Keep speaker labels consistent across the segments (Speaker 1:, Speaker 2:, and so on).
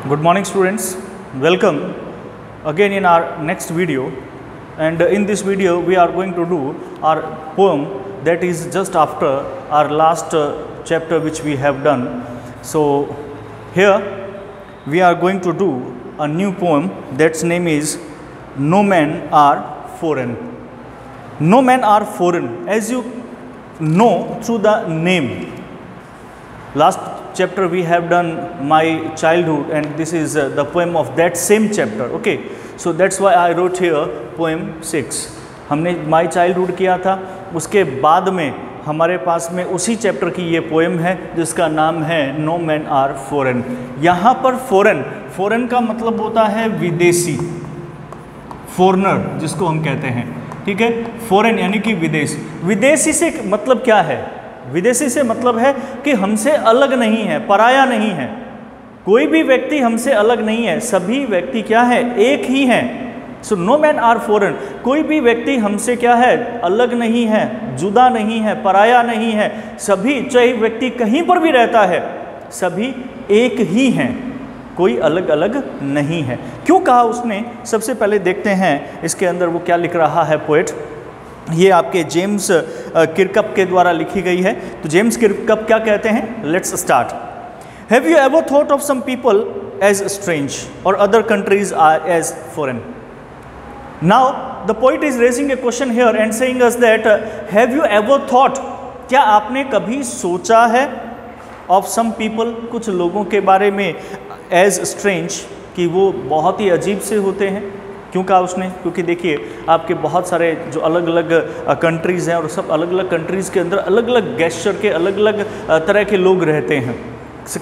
Speaker 1: Good morning students, welcome again in our next video, and in this video we are going to do our poem that is just after our last chapter which we have done. So here we are going to do a new poem that's name is No Men Are Foreign. No men are foreign, as you know through the name. Last chapter we have done my childhood, and this is the poem of that same chapter. Okay, so that's why I wrote here poem 6. हमने my childhood किया था, उसके बाद में हमारे पास में उसी चैप्टर की ये पोएम है जिसका नाम है नो मैन आर फॉरेन. यहाँ पर फॉरेन का मतलब होता है विदेशी, फॉरेनर जिसको हम कहते हैं. ठीक है, फॉरेन यानी कि विदेश. विदेशी से मतलब क्या है? विदेशी से मतलब है कि हमसे अलग नहीं है, पराया नहीं है. कोई भी व्यक्ति हमसे अलग नहीं है, सभी व्यक्ति क्या है? एक ही हैं. So no man are foreign. कोई भी व्यक्ति हमसे क्या है? अलग नहीं है, जुदा नहीं है, पराया नहीं है. सभी, चाहे व्यक्ति कहीं पर भी रहता है, सभी एक ही हैं, कोई अलग अलग नहीं है. क्यों कहा उसने? सबसे पहले देखते हैं इसके अंदर वो क्या लिख रहा है पोएट. ये आपके जेम्स किरकप के द्वारा लिखी गई है. तो जेम्स किरकप क्या कहते हैं? Let's start. Have you ever thought of some people as strange और other countries are as foreign? Now the poet is raising a question here and saying us that have you ever thought, क्या आपने कभी सोचा है of some people, कुछ लोगों के बारे में, एज स्ट्रेंज, कि वो बहुत ही अजीब से होते हैं. क्यों कहा उसने? क्योंकि देखिए आपके बहुत सारे जो अलग अलग कंट्रीज़ हैं और सब अलग अलग कंट्रीज़ के अंदर अलग अलग गेस्चर के अलग अलग तरह के लोग रहते हैं.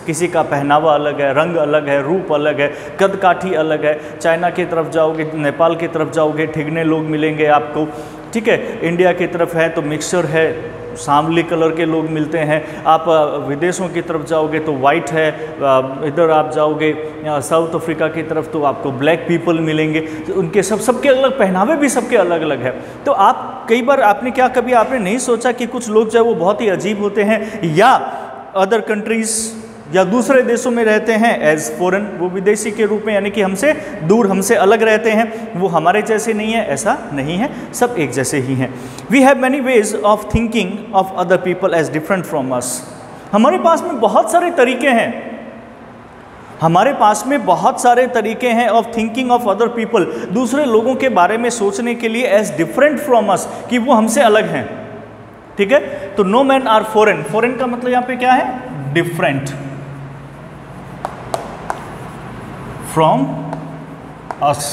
Speaker 1: किसी का पहनावा अलग है, रंग अलग है, रूप अलग है, कद काठी अलग है. चाइना की तरफ जाओगे, नेपाल की तरफ जाओगे, ठिगने लोग मिलेंगे आपको. ठीक है, इंडिया की तरफ है तो मिक्सचर है, सांवली कलर के लोग मिलते हैं. आप विदेशों की तरफ जाओगे तो वाइट है, इधर आप जाओगे साउथ अफ्रीका की तरफ तो आपको ब्लैक पीपल मिलेंगे. तो उनके सबके अलग पहनावे भी सबके अलग अलग है. तो आप कई बार कभी आपने नहीं सोचा कि कुछ लोग जो है वो बहुत ही अजीब होते हैं, या अदर कंट्रीज़ या दूसरे देशों में रहते हैं एज फॉरेन, वो विदेशी के रूप में, यानी कि हमसे दूर, हमसे अलग रहते हैं, वो हमारे जैसे नहीं है. ऐसा नहीं है, सब एक जैसे ही हैं. We have many ways of thinking of other people as different from us. हमारे पास में बहुत सारे तरीके हैं, हमारे पास में बहुत सारे तरीके हैं of thinking of other people, दूसरे लोगों के बारे में सोचने के लिए एज डिफरेंट फ्रॉम अस, कि वो हमसे अलग हैं. ठीक है, तो no man are foreign. Foreign का मतलब यहाँ पे क्या है? डिफरेंट फ्रॉम अस,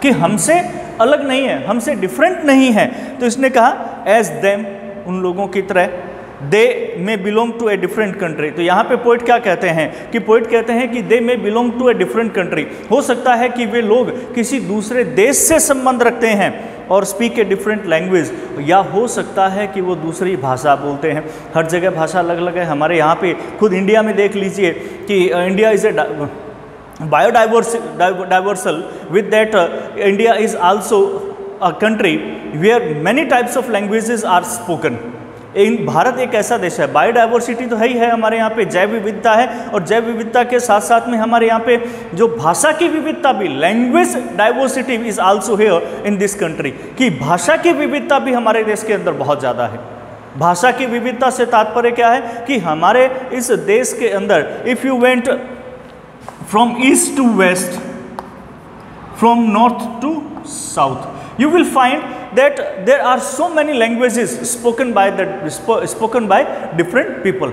Speaker 1: कि हमसे अलग नहीं है, हमसे डिफरेंट नहीं है. तो इसने कहा एज देम, उन लोगों की तरह. They may belong to a different country. तो यहाँ पे पोइट क्या कहते हैं कि पोइट कहते हैं कि they may belong to a different country. हो सकता है कि वे लोग किसी दूसरे देश से संबंध रखते हैं और स्पीक ए डिफरेंट लैंग्वेज, या हो सकता है कि वो दूसरी भाषा बोलते हैं. हर जगह भाषा अलग अलग है. हमारे यहाँ पे खुद इंडिया में देख लीजिए कि India is a biodiversal. With that, India is also a country where many types of languages are spoken. Bharat एक ऐसा देश है, बायोडाइवर्सिटी तो है ही है हमारे यहाँ पे, जैव विविधता है, और जैव विविधता के साथ साथ में हमारे यहाँ पे जो भाषा की विविधता भी, language diversity is also here in this country, कि भाषा की विविधता भी हमारे देश के अंदर बहुत ज़्यादा है. भाषा की विविधता से तात्पर्य क्या है कि हमारे इस देश के अंदर, if you went from east to west, from north to south, you will find that there are so many languages spoken by different people.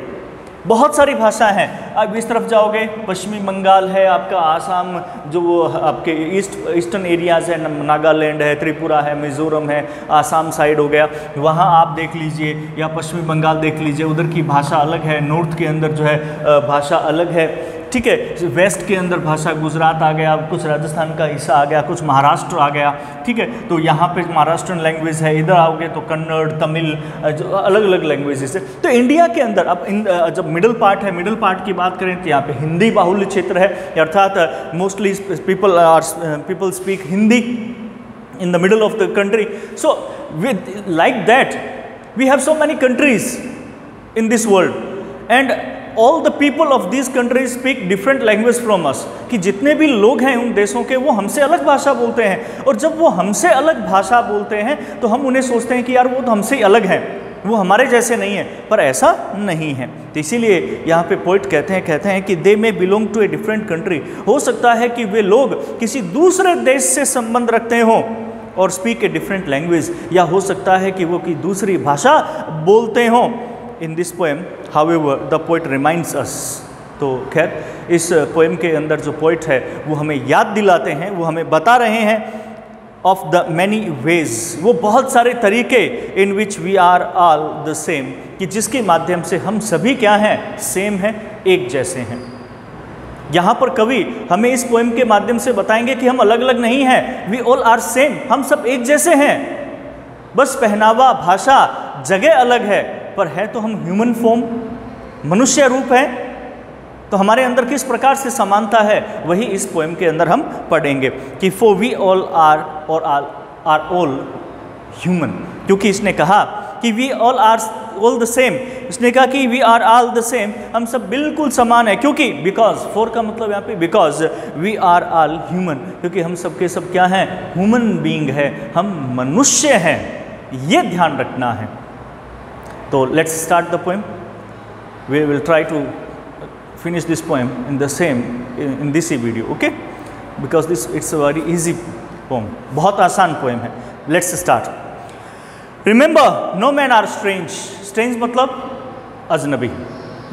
Speaker 1: बहुत सारी भाषा हैं. अब इस तरफ जाओगे, पश्चिमी बंगाल है आपका, आसाम, जो वो आपके ईस्टर्न एरियाज़ है, नागालैंड है, त्रिपुरा है, मिज़ोरम है, आसाम साइड हो गया, वहाँ आप देख लीजिए, या पश्चिमी बंगाल देख लीजिए, उधर की भाषा अलग है. नॉर्थ के अंदर जो है भाषा अलग है. ठीक है, वेस्ट के अंदर भाषा, गुजरात आ गया, कुछ राजस्थान का हिस्सा आ गया, कुछ महाराष्ट्र आ गया. ठीक है, तो यहाँ पे महाराष्ट्रन लैंग्वेज है. इधर आओगे तो कन्नड़, तमिल, जो अलग अलग लैंग्वेजेस है. तो इंडिया के अंदर अब जब मिडिल पार्ट है, मिडिल पार्ट की बात करें तो यहाँ पे हिंदी बाहुल्य क्षेत्र है, अर्थात mostly people speak Hindi in the middle of the country. So with like that we have so many countries in this world, and all the people of this country speak different language from us, कि जितने भी लोग हैं उन देशों के वो हमसे अलग भाषा बोलते हैं, और जब वो हमसे अलग भाषा बोलते हैं तो हम उन्हें सोचते हैं कि यार वो तो हमसे अलग हैं, वो हमारे जैसे नहीं है, पर ऐसा नहीं है। तो इसीलिए यहाँ पे पोइट कहते हैं कि they may belong to a different country, हो सकता है कि वे लोग किसी दूसरे देश से संबंध रखते हों और स्पीक ए डिफरेंट लैंग्वेज, या हो सकता है कि वो की दूसरी भाषा बोलते हों। In this poem however the poet reminds अस, तो खैर इस पोएम के अंदर जो पोइट है वो हमें याद दिलाते हैं, वो हमें बता रहे हैं ऑफ द मैनी वेज, वो बहुत सारे तरीके in which we are all the same, कि जिसके माध्यम से हम सभी क्या हैं, सेम हैं, एक जैसे हैं। यहाँ पर कवि हमें इस पोएम के माध्यम से बताएंगे कि हम अलग अलग नहीं हैं, वी ऑल आर सेम, हम सब एक जैसे हैं, बस पहनावा, भाषा, जगह अलग है, पर है तो हम ह्यूमन फॉर्म, मनुष्य रूप है। तो हमारे अंदर किस प्रकार से समानता है वही इस पोएम के अंदर हम पढ़ेंगे कि फॉर वी ऑल आर और आर ऑल ह्यूमन, क्योंकि इसने कहा कि we all are all the same, इसने कहा कि we are all the same, हम सब बिल्कुल समान है, क्योंकि बिकॉज, फॉर का मतलब यहाँ पे because we are all human, क्योंकि हम सब के सब क्या हैं, ह्यूमन बीइंग है, हम मनुष्य हैं, ये ध्यान रखना है। तो let's start the poem, we will try to finish this poem in the same in this video, okay, because this it's a very easy poem, बहुत आसान पोएम है। Let's start. Remember, no men are strange. Strange मतलब अजनबी।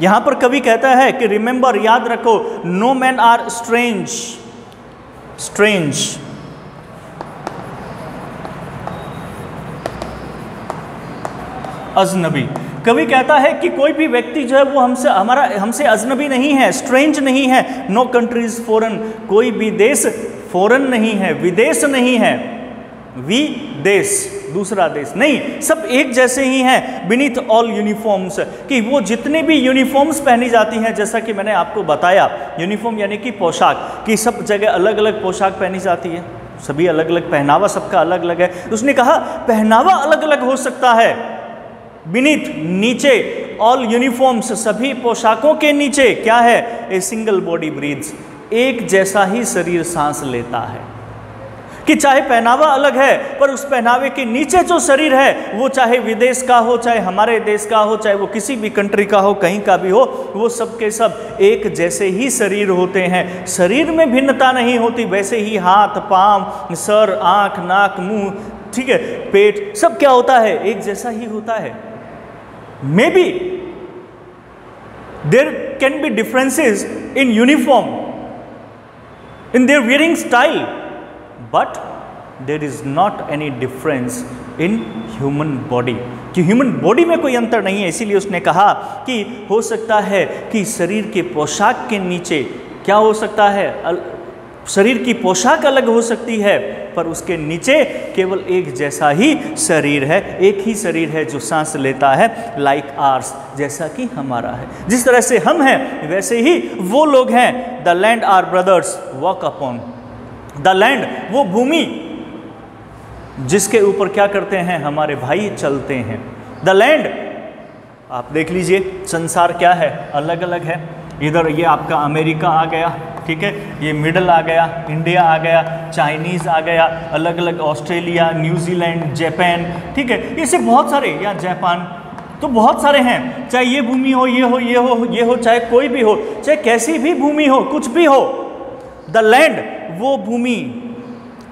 Speaker 1: यहाँ पर कवि कहता है कि remember, याद रखो, no men are strange. Strange अजनबी। कवि कहता है कि कोई भी व्यक्ति जो है वो हमसे अजनबी नहीं है, स्ट्रेंज नहीं है। नो कंट्रीज फॉरेन, कोई भी देश फॉरेन नहीं है, विदेश नहीं है, विदेश दूसरा देश नहीं, सब एक जैसे ही हैं। बीनीथ ऑल यूनिफॉर्म्स, कि वो जितने भी यूनिफॉर्म्स पहनी जाती हैं, जैसा कि मैंने आपको बताया, यूनिफॉर्म यानी कि पोशाक, कि सब जगह अलग अलग पोशाक पहनी जाती है, सभी अलग अलग, पहनावा सबका अलग अलग है। उसने कहा पहनावा अलग अलग हो सकता है, बीनीथ नीचे, ऑल यूनिफॉर्म्स सभी पोशाकों के नीचे क्या है, ए सिंगल बॉडी ब्रीथ्स, एक जैसा ही शरीर सांस लेता है। कि चाहे पहनावा अलग है, पर उस पहनावे के नीचे जो शरीर है वो चाहे विदेश का हो, चाहे हमारे देश का हो, चाहे वो किसी भी कंट्री का हो, कहीं का भी हो, वो सब के सब एक जैसे ही शरीर होते हैं, शरीर में भिन्नता नहीं होती। वैसे ही हाथ, पाँव, सर, आँख, नाक, मुंह, ठीक है, पेट, सब क्या होता है, एक जैसा ही होता है। Maybe there can be differences in uniform, in their wearing style, but there is not any difference in human body, कि ह्यूमन बॉडी में कोई अंतर नहीं है। इसीलिए उसने कहा कि हो सकता है कि शरीर के पोशाक के नीचे क्या हो सकता है, शरीर की पोशाक अलग हो सकती है, पर उसके नीचे केवल एक जैसा ही शरीर है, एक ही शरीर है जो सांस लेता है, लाइक आर्स, जैसा कि हमारा है। जिस तरह से हम हैं वैसे ही वो लोग हैं। The land our brothers walk upon, the land वो भूमि जिसके ऊपर क्या करते हैं, हमारे भाई चलते हैं। द लैंड, आप देख लीजिए संसार क्या है, अलग अलग है। इधर ये आपका अमेरिका आ गया, ठीक है, ये मिडल आ गया, इंडिया आ गया, चाइनीज़ आ गया, अलग अलग ऑस्ट्रेलिया, न्यूजीलैंड, जापान, ठीक है, ऐसे बहुत सारे, या जापान, तो बहुत सारे हैं। चाहे ये भूमि हो, ये हो, ये हो, ये हो, चाहे कोई भी हो, चाहे कैसी भी भूमि हो, कुछ भी हो, द लैंड वो भूमि,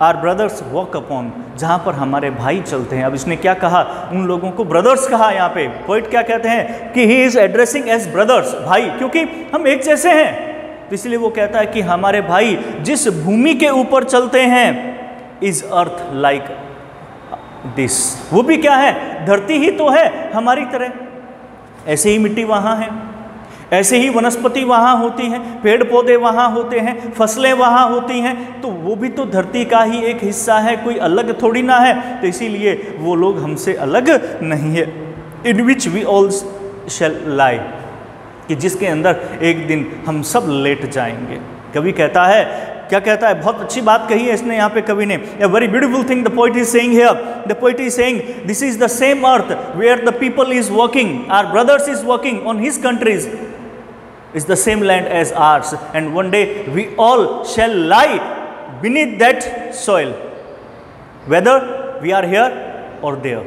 Speaker 1: आर ब्रदर्स वॉक अपॉन, जहाँ पर हमारे भाई चलते हैं। अब इसने क्या कहा, उन लोगों को ब्रदर्स कहा। यहाँ पे पोइट क्या कहते हैं कि he is addressing as brothers, भाई, क्योंकि हम एक जैसे हैं, तो इसलिए वो कहता है कि हमारे भाई जिस भूमि के ऊपर चलते हैं, इज अर्थ लाइक दिस, वो भी क्या है, धरती ही तो है हमारी तरह। ऐसे ही मिट्टी वहाँ है, ऐसे ही वनस्पति वहाँ होती हैं, पेड़ पौधे वहाँ होते हैं, फसलें वहाँ होती हैं, तो वो भी तो धरती का ही एक हिस्सा है, कोई अलग थोड़ी ना है। तो इसीलिए वो लोग हमसे अलग नहीं है। इन विच वी ऑल शैल लाई, कि जिसके अंदर एक दिन हम सब लेट जाएंगे। कवि कहता है, क्या कहता है, बहुत अच्छी बात कही है इसने यहाँ पे कवि ने। A very beautiful thing the poet is saying here, the poet is saying this is the same earth where the people is working, our brothers is working on his countries, is the same land as ours, and one day we all shall lie beneath that soil, whether we are here or there.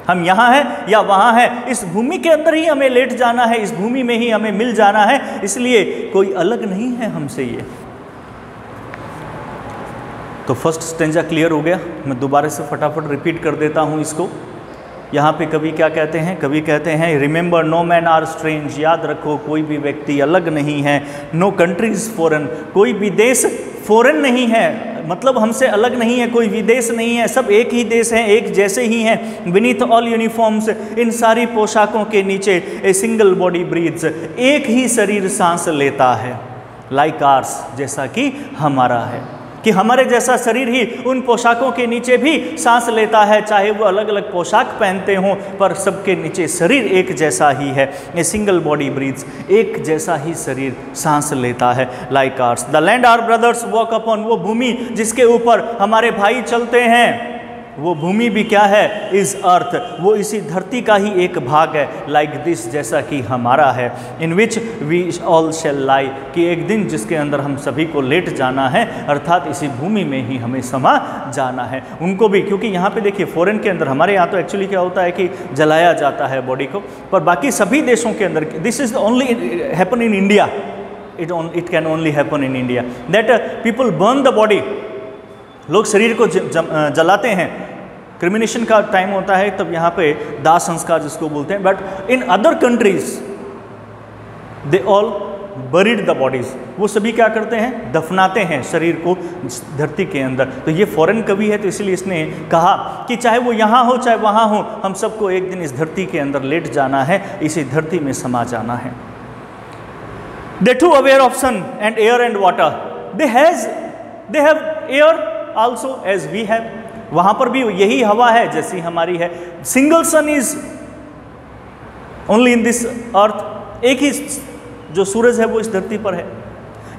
Speaker 1: हम यहाँ हैं या वहाँ हैं, इस भूमि के अंदर ही हमें लेट जाना है, इस भूमि में ही हमें मिल जाना है, इसलिए कोई अलग नहीं है हमसे ये। तो फर्स्ट स्टेंजा क्लियर हो गया। मैं दोबारा से फटाफट रिपीट कर देता हूँ इसको। यहाँ पे कवि क्या कहते हैं? कवि कहते हैं remember no man are strange, याद रखो कोई भी व्यक्ति अलग नहीं है। नो कंट्रीज फॉरेन, कोई भी देश फॉरेन नहीं है, मतलब हमसे अलग नहीं है, कोई विदेश नहीं है, सब एक ही देश हैं, एक जैसे ही हैं। बीनीथ ऑल यूनिफॉर्म्स, इन सारी पोशाकों के नीचे ए सिंगल बॉडी ब्रीथ्स, एक ही शरीर सांस लेता है। लाइक आर्स, जैसा कि हमारा है, कि हमारे जैसा शरीर ही उन पोशाकों के नीचे भी सांस लेता है, चाहे वो अलग अलग पोशाक पहनते हों, पर सबके नीचे शरीर एक जैसा ही है। ए सिंगल बॉडी ब्रीथ्स, एक जैसा ही शरीर सांस लेता है। Like ours the land our brothers walk upon, वो भूमि जिसके ऊपर हमारे भाई चलते हैं, वो भूमि भी क्या है? इज अर्थ, वो इसी धरती का ही एक भाग है। लाइक दिस, जैसा कि हमारा है। इन विच वी ऑल शैल लाई, कि एक दिन जिसके अंदर हम सभी को लेट जाना है, अर्थात इसी भूमि में ही हमें समा जाना है। उनको भी, क्योंकि यहाँ पे देखिए फॉरेन के अंदर, हमारे यहाँ तो एक्चुअली क्या होता है कि जलाया जाता है बॉडी को, पर बाकी सभी देशों के अंदर this is only happen in India, it can only happen in India that people burn the body, लोग शरीर को जलाते हैं। क्रिमिनेशन का टाइम होता है तब यहाँ पे दाह संस्कार जिसको बोलते हैं, but in other countries they all buried the bodies, वो सभी क्या करते हैं? दफनाते हैं शरीर को धरती के अंदर। तो ये फॉरेन कवि है, तो इसलिए इसने कहा कि चाहे वो यहाँ हो चाहे वहाँ हो, हम सबको एक दिन इस धरती के अंदर लेट जाना है, इसी धरती में समा जाना है। They to aware of sun and air and water, they have air also as we have, वहाँ पर भी यही हवा है जैसी हमारी है। Single sun is only in this earth, एक ही जो सूरज है वो इस धरती पर है।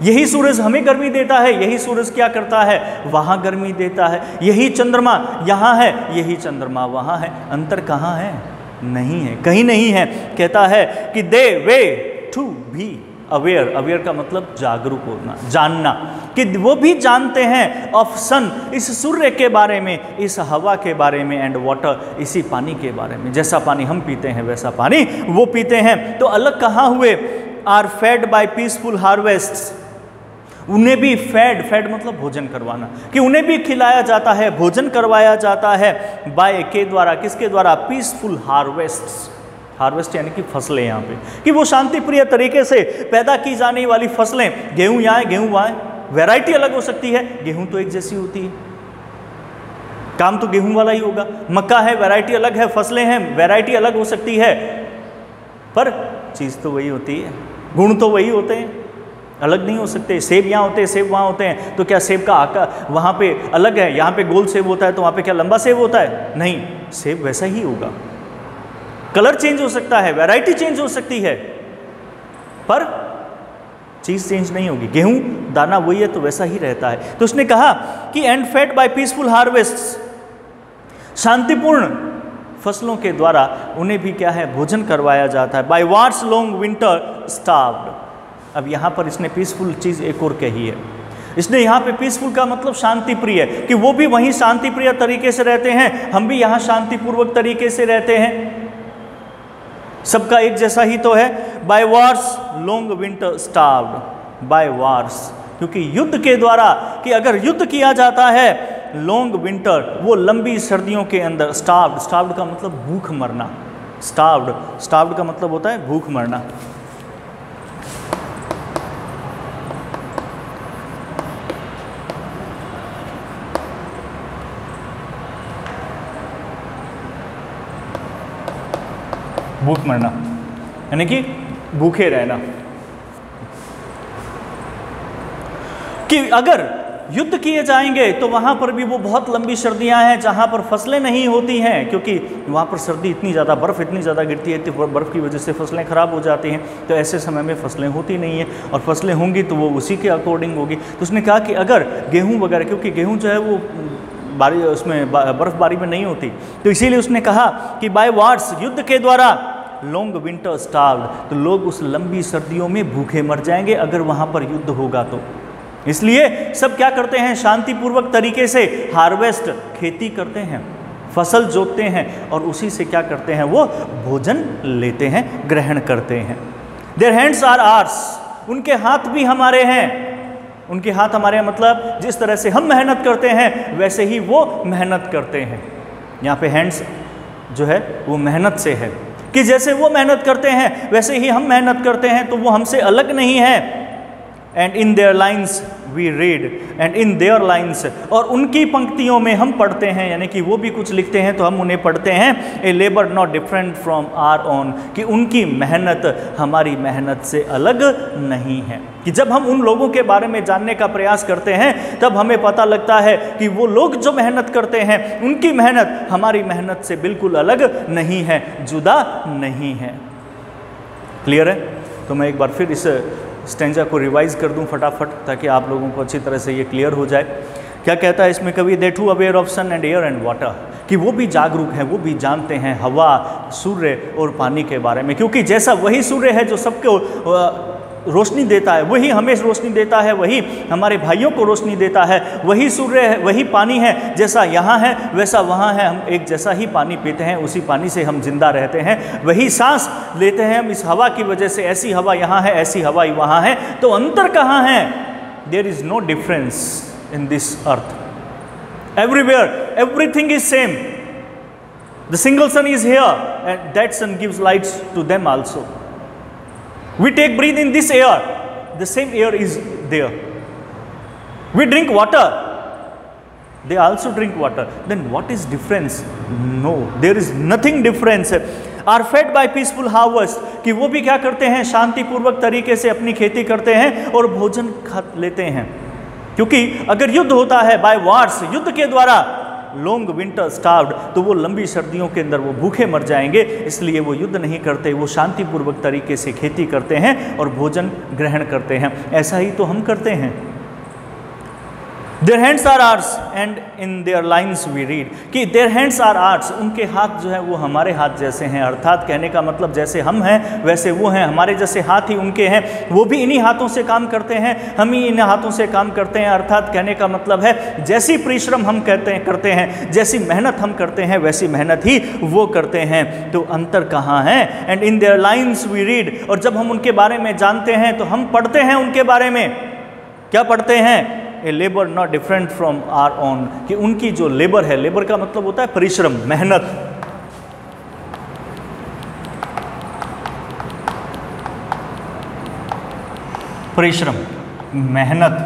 Speaker 1: यही सूरज हमें गर्मी देता है, यही सूरज क्या करता है? वहाँ गर्मी देता है। यही चंद्रमा यहाँ है, यही चंद्रमा वहाँ है। अंतर कहाँ है? नहीं है, कहीं नहीं है। कहता है कि they way to be aware, aware का मतलब जागरूक होना, जानना, कि वो भी जानते हैं ऑफ सन, इस सूर्य के बारे में, इस हवा के बारे में, एंड वाटर, इसी पानी के बारे में। जैसा पानी हम पीते हैं वैसा पानी वो पीते हैं। तो अलग कहाँ हुए? आर फेड बाय पीसफुल हार्वेस्ट्स, उन्हें भी फेड मतलब भोजन करवाना, कि उन्हें भी खिलाया जाता है, भोजन करवाया जाता है। बाय के द्वारा, किसके द्वारा? पीसफुल हार्वेस्ट्स, हार्वेस्ट यानी कि फसलें यहाँ पे, कि वो शांति प्रिय तरीके से पैदा की जाने वाली फसलें, गेहूं यहाँ है गेहूं वहाँ है, वैरायटी अलग हो सकती है, गेहूं तो एक जैसी होती है, काम तो गेहूं वाला ही होगा। मक्का है, वैरायटी अलग है, फसलें हैं, वैरायटी अलग हो सकती है, पर चीज़ तो वही होती है, गुण तो वही होते हैं, अलग नहीं हो सकते। सेब यहाँ होते हैं, सेब वहाँ होते हैं, तो क्या सेब का आकार वहाँ पे अलग है? यहाँ पे गोल सेब होता है तो वहाँ पे क्या लंबा सेब होता है? नहीं, सेब वैसा ही होगा। कलर चेंज हो सकता है, वैरायटी चेंज हो सकती है, पर चीज चेंज नहीं होगी। गेहूं दाना वही है तो वैसा ही रहता है। तो उसने कहा कि and fed by peaceful harvest, शांतिपूर्ण फसलों के द्वारा उन्हें भी क्या है? भोजन करवाया जाता है। By wars long winter starved, अब यहाँ पर इसने पीसफुल चीज एक और कही है। इसने यहाँ पे पीसफुल का मतलब शांति प्रिय, कि वो भी वहीं शांति प्रिय तरीके से रहते हैं, हम भी यहाँ शांतिपूर्वक तरीके से रहते हैं, सबका एक जैसा ही तो है। By wars long winter starved, by wars, क्योंकि युद्ध के द्वारा, कि अगर युद्ध किया जाता है, लॉन्ग विंटर वो लंबी सर्दियों के अंदर, स्टार्व्ड, स्टार्व्ड का मतलब भूख मरना, स्टार्व्ड, स्टार्व्ड का मतलब होता है भूख मरना। भूख मरना यानी कि भूखे रहना, कि अगर युद्ध किए जाएंगे तो वहाँ पर भी वो बहुत लंबी सर्दियाँ हैं जहाँ पर फसलें नहीं होती हैं, क्योंकि वहाँ पर सर्दी इतनी ज़्यादा, बर्फ़ इतनी ज़्यादा गिरती है, तो बर्फ़ की वजह से फसलें ख़राब हो जाती हैं। तो ऐसे समय में फसलें होती नहीं हैं, और फसलें होंगी तो वो उसी के अकॉर्डिंग होगी। तो उसने कहा कि अगर गेहूँ वगैरह, क्योंकि गेहूँ जो है वो उसमें बर्फबारी में नहीं होती, तो इसीलिए उसने कहा कि बाय वार्स, युद्ध के द्वारा, लॉन्ग विंटर स्टार्व्ड, तो लोग उस लंबी सर्दियों में भूखे मर जाएंगे अगर वहाँ पर युद्ध होगा तो। इसलिए सब क्या करते हैं, शांतिपूर्वक तरीके से हार्वेस्ट, खेती करते हैं, फसल जोतते हैं और उसी से क्या करते हैं, वो भोजन लेते हैं, ग्रहण करते हैं। देयर हैंड्स आर आर्स, उनके हाथ भी हमारे हैं। उनके हाथ हमारे मतलब जिस तरह से हम मेहनत करते हैं वैसे ही वो मेहनत करते हैं। यहाँ पे हैंड्स जो है वो मेहनत से है कि जैसे वो मेहनत करते हैं वैसे ही हम मेहनत करते हैं, तो वो हमसे अलग नहीं है। And in their lines we read, and in their lines, और उनकी पंक्तियों में हम पढ़ते हैं, यानी कि वो भी कुछ लिखते हैं तो हम उन्हें पढ़ते हैं। A labour not different from our own, कि उनकी मेहनत हमारी मेहनत से अलग नहीं है। कि जब हम उन लोगों के बारे में जानने का प्रयास करते हैं तब हमें पता लगता है कि वो लोग जो मेहनत करते हैं उनकी मेहनत हमारी मेहनत से बिल्कुल अलग नहीं है, जुदा नहीं है। क्लियर है? तो मैं एक बार फिर इस स्टेंजा को रिवाइज कर दूं फटाफट, ताकि आप लोगों को अच्छी तरह से ये क्लियर हो जाए। क्या कहता है इसमें कवि, they to aware of sun and air and water, कि वो भी जागरूक हैं, वो भी जानते हैं हवा, सूर्य और पानी के बारे में, क्योंकि जैसा वही सूर्य है जो सबको रोशनी देता है, वही हमें रोशनी देता है, वही हमारे भाइयों को रोशनी देता है, वही सूर्य है, वही पानी है, जैसा यहाँ है वैसा वहाँ है। हम एक जैसा ही पानी पीते हैं, उसी पानी से हम जिंदा रहते हैं, वही सांस लेते हैं हम इस हवा की वजह से। ऐसी हवा यहाँ है, ऐसी हवा वहाँ है, तो अंतर कहाँ है? There is no difference in this earth, everywhere everything is same. The single sun is here and that sun gives lights to them also. We take breathe in this air, the same air is there. We drink water, they also drink water. Then what is difference? No, there is nothing difference. Are fed by peaceful harvest, कि वो भी क्या करते हैं, शांतिपूर्वक तरीके से अपनी खेती करते हैं और भोजन खा लेते हैं। क्योंकि अगर युद्ध होता है बाय वार्स, युद्ध के द्वारा, लॉन्ग विंटर स्टार्व्ड, तो वो लंबी सर्दियों के अंदर वो भूखे मर जाएंगे। इसलिए वो युद्ध नहीं करते, वो शांतिपूर्वक तरीके से खेती करते हैं और भोजन ग्रहण करते हैं। ऐसा ही तो हम करते हैं। Their hands are ours and in their lines we read, कि देयर हैंड्स आर आर्स, उनके हाथ जो है वो हमारे हाथ जैसे हैं। अर्थात कहने का मतलब जैसे हम हैं वैसे वो हैं, हमारे जैसे हाथ ही उनके हैं, वो भी इन्हीं हाथों से काम करते हैं, हम ही इन हाथों से काम करते हैं। अर्थात कहने का मतलब है जैसी परिश्रम हम करते हैं, जैसी मेहनत हम करते हैं वैसी मेहनत ही वो करते हैं, तो अंतर कहाँ है? And in their lines we read, और जब हम उनके बारे में जानते हैं तो हम पढ़ते हैं उनके बारे में। क्या पढ़ते हैं? A labour not different from our own, कि उनकी जो लेबर है, लेबर का मतलब होता है परिश्रम, मेहनत। परिश्रम, मेहनत,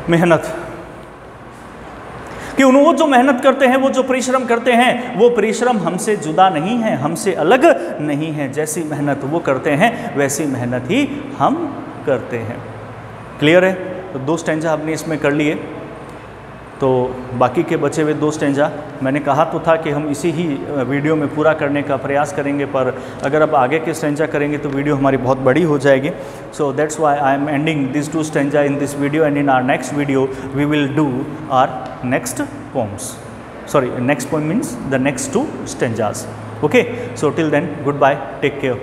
Speaker 1: मेहनत, कि वो जो मेहनत करते हैं, वो जो परिश्रम करते हैं, वो परिश्रम हमसे जुदा नहीं है, हमसे अलग नहीं है। जैसी मेहनत वो करते हैं वैसी मेहनत ही हम करते हैं। क्लियर है? तो 2 स्टेंजा हमने इसमें कर लिए, तो बाकी के बचे हुए 2 स्टेंजा मैंने कहा तो था कि हम इसी ही वीडियो में पूरा करने का प्रयास करेंगे, पर अगर अब आगे के स्टेंजा करेंगे तो वीडियो हमारी बहुत बड़ी हो जाएगी। So that's why I am ending this 2 stanza in this video, and in our next video we will do our next poems. Sorry, next poem means the next 2 stanzas. Okay, so till then, goodbye, take care.